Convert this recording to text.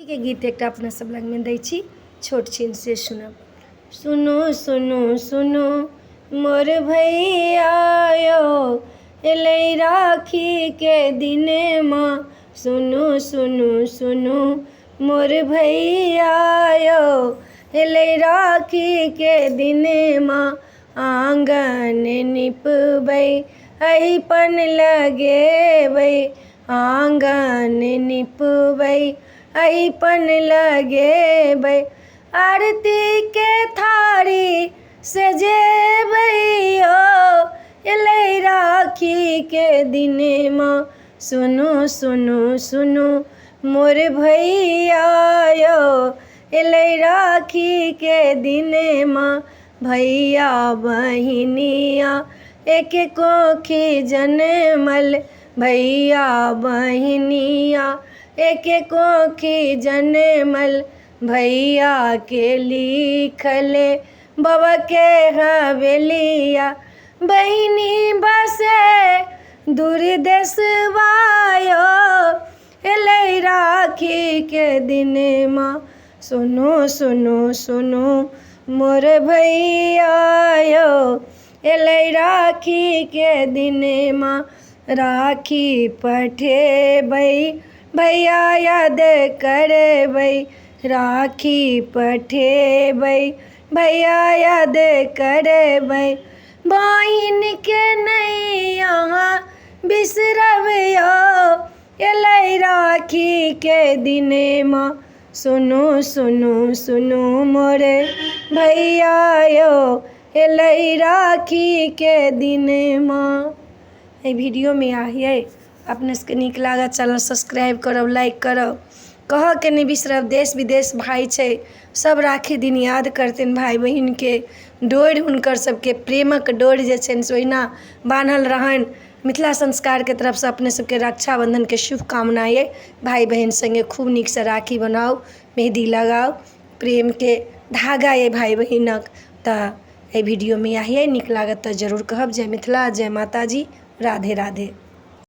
के गीत एक अपना सब लग में दै छी, छोट छिन से सुनब। सुनो सुनो सुनो मोर भैया यो, एलै राखी के दिने माँ। सुनो सुनो सुनो मोर भैया यो, एलै राखी के दिने माँ। आंगन निपबै अहिपन लगेबै, आंगन निपबै अहिपन लगेबै। आरती के थारी सजेबै यो, एलै राखी के दिने माँ। सुनो सुनो सुनो मोर भैया यो, एलै राखी के दिने माँ। भैया बहिनिया एक कोखी जनमल, भैया बहिनिया एक कोखी जनमल। भैया के लिखले बाबा के हवेलिया, बहिनी बसे दूर देशवा यो, एलै राखी के दिने माँ। सुनो सुनो सुनो मोर भैया यो, एलै राखी के दिने माँ। राखी पठेबै भैया याद करबै, राखी पठेबै भैया याद करबै। बहिन के नहीं यहाँ बिसरब यो, एलै राखी के दिने माँ। सुनो सुनो सुनो मोर भैया यो, एलै राखी के दिने माँ। एहि वीडियो में आइए अपने सबके नीक लागत चैनल सब्सक्राइब करब, लाइक करब। कह के नहीं बिसरब, देश विदेश भाई छै सब राखी दिन याद करथिन भाई बहिन के। डोर हुनकर सबके प्रेमक डोर जे छनि से ओहिना बान्हल रहनि। मिथिला संस्कार के तरफ से अपने सबके रक्षाबंधन के शुभकामना ये। भाई बहन संगे खूब नीक से राखी बनाओ, मेहंदी लगाओ, प्रेम के धागा ये भाई बहिनक। तऽ एहि वीडियो में यही नीक लागत तो जरूर कहब। जय मिथिला, जय माता जी, राधे राधे।